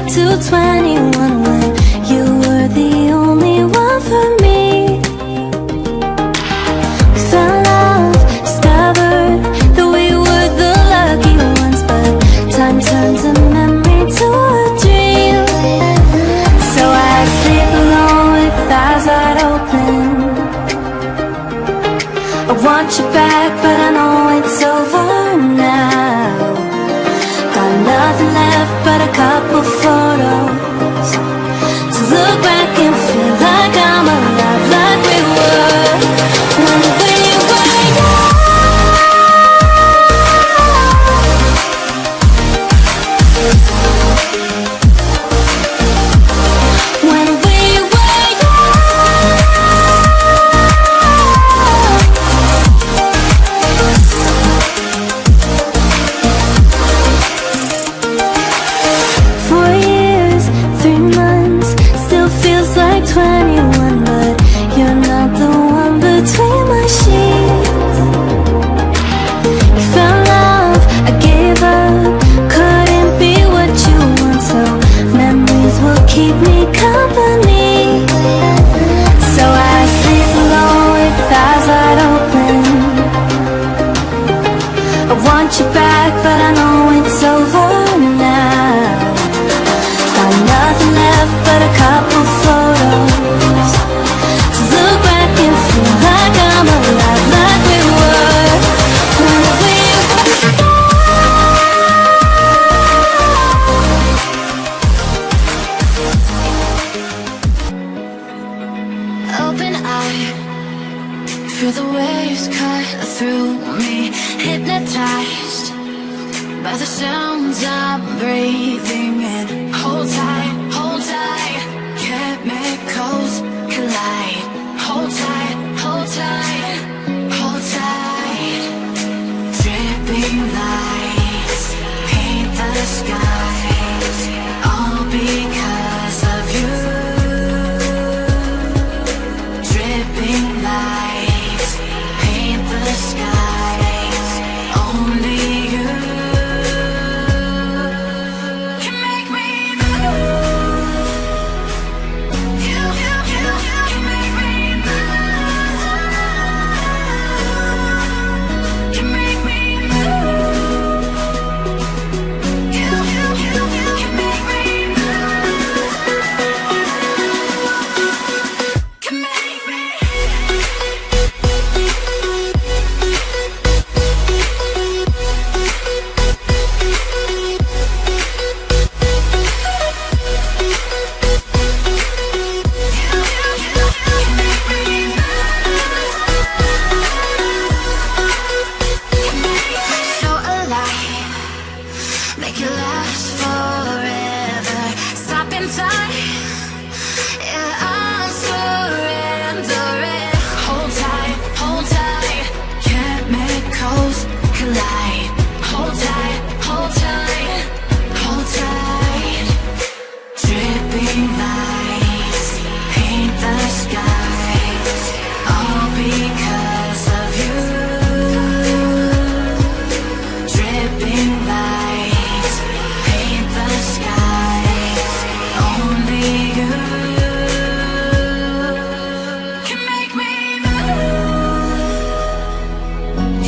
to 21 when you were the only one for me. We fell in love, discovered that we were the lucky ones, but time turns a memory to a dream. So I sleep alone with eyes wide open. I want you back, but I know it's over now. Got nothing left but a couple photos to look back and feel like I'm alive, like we were when we were young. When we were young. 4 years, 3 months, still feels like 21, but you're not the one between my sheets. You found love, I gave up, couldn't be what you want, so memories will keep me company. So I sleep alone with eyes wide open. I want you back, but I know it's over now. Got nothing left but a couple photos to look back and feel like I'm alive, like we were when we were. Open eye, feel the waves cut through me, hypnotized by the sounds I'm breathing in. Hold tight, chemicals collide. Hold tight, hold tight, hold tight. Dripping lights paint the skies, all because of you. Dripping lights paint the skies, only you can make me move. You can make me move. Can make me move. You can make me move. Can make me. So alive, make it last forever. Stop in time, yeah, I'm surrendering. Hold tight, chemicals collide. Hold tight, hold tight, hold tight. Dripping lights paint the skies, all because of you. Dripping lights paint the skies, only you can make me move.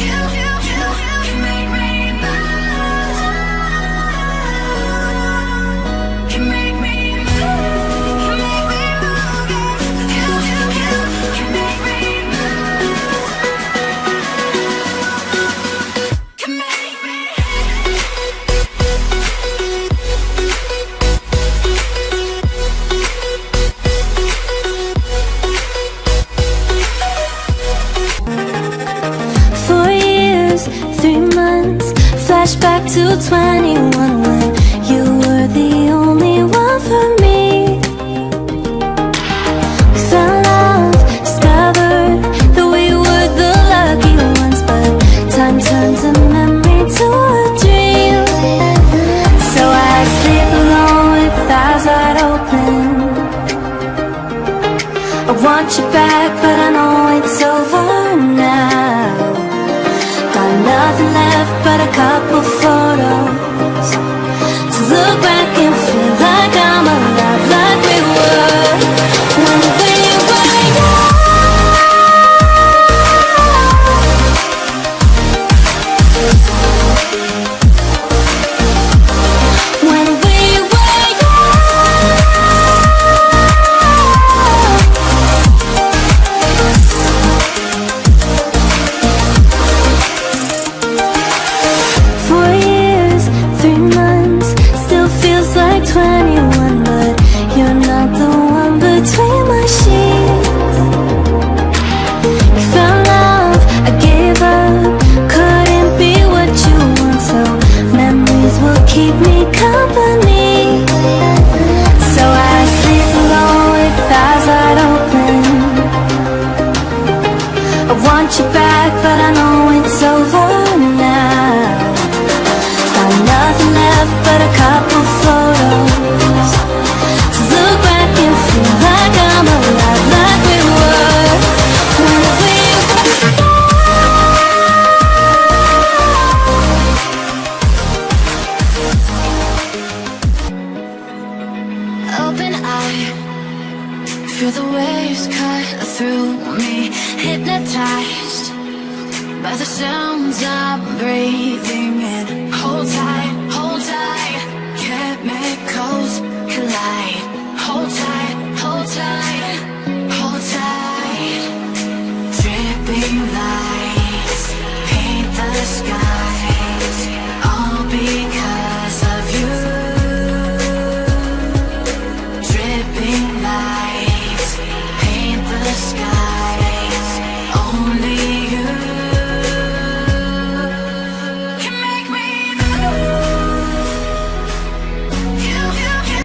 You can make me move. Can make me move. Can make me move. You can make me move. Can make me. 4 years, 3 months, flashback to 21 when you were the only one for me. We fell in love, discovered that we were the lucky ones, but time turns a memory to a dream. So I sleep alone with eyes wide open. I want you back, but I know it's over now. Got nothing left but a couple